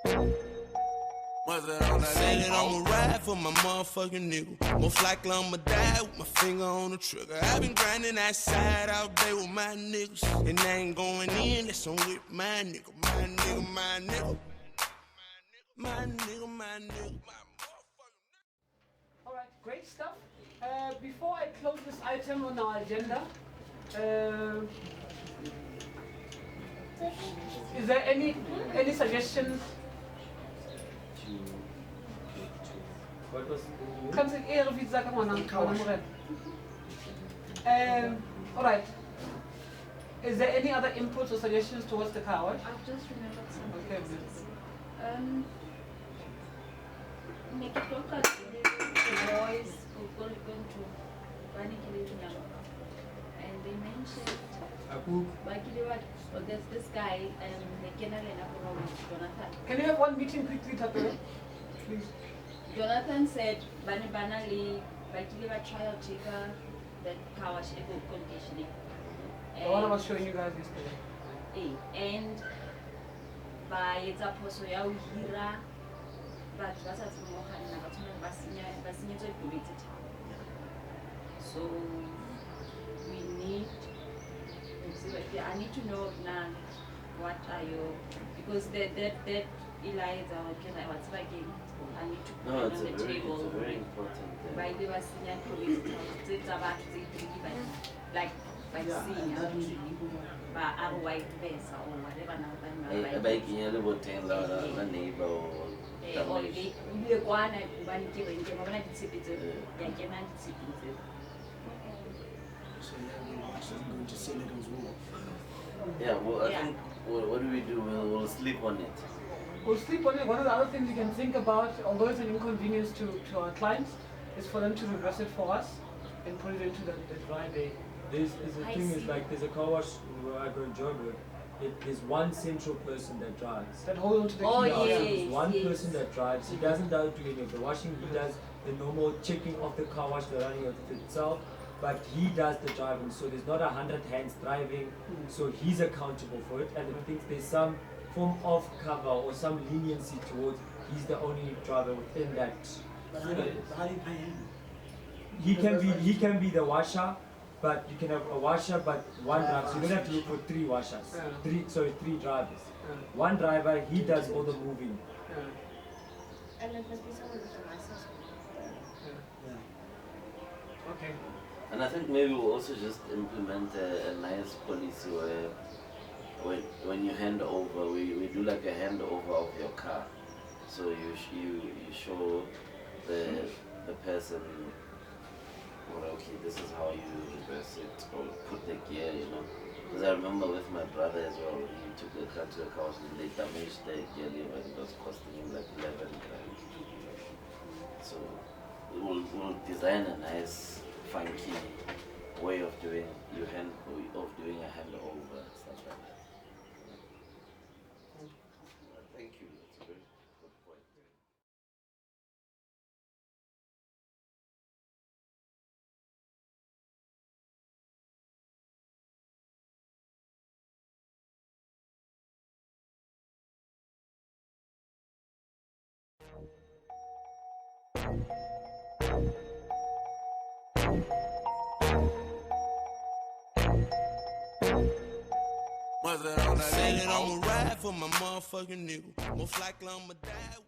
Said that I'ma ride for my motherfucking nigga. Most likely I'ma die with my finger on the trigger. I've been grinding that side all day with my niggas. And I ain't going in, that's on with my nigga. My nigga, my nigga. My nigga, my nigga. Alright, great stuff. Before I close this item on our agenda, is there any suggestions? What was Kannst du eher wie sagen wir dann? Alright. Is there any other inputs or suggestions towards the car wash? I've just remembered something. Okay. The boys were going to Vanikilitunam, and they mentioned there's this guy, Jonathan. Can you have one meeting quickly, Tato? Please. Jonathan said, Banali, Bakiliva trial taker, that car wash eco conditioning. The one I was showing you guys yesterday. And by it's a poso ya uhira, but that's at Mokhethi na basinya to do it. So we need. I need to know now what are your, because that Eli is our kid. What's like I need to put it on the table. It's very important. By the was senior it's about like by senior, by our white face or whatever now. A neighbor or they go on and buy it when I sit it. Yeah, well, I think what do we do? We'll sleep on it. We'll sleep on it. One of the other things you can think about, although it's an inconvenience to our clients, is for them to reverse it for us and put it into the dry day. There's a car wash where I go in Joburg. There's one central person that drives. That hold on to the key. Oh, Yeah, so yes, there's one yes. person that drives. He doesn't do any of the washing. He does the normal checking of the car wash, the running of it itself. But he does the driving, so there's not 100 hands driving, so he's accountable for it. And I think there's some form of cover or some leniency towards he's the only driver within that. But how do you pay him? He can be the washer, but you can have a washer but one driver. So you don't have to look for three washers. Three drivers. One driver, he does all the moving. And it must be someone with a license. Okay. And I think maybe we'll also just implement a nice policy where when you hand over, we do like a handover of your car. So you show the person, well, okay, this is how you reverse it or put the gear, you know. Because I remember with my brother as well, he took the car to the car and they damaged the gear lever and it was costing him like 11 grand. So we'll design a nice funky way of doing a handover and stuff like that. Thank you. That's a very good point. Said that I'ma ride for my motherfucking nigga. Most likely I'ma die.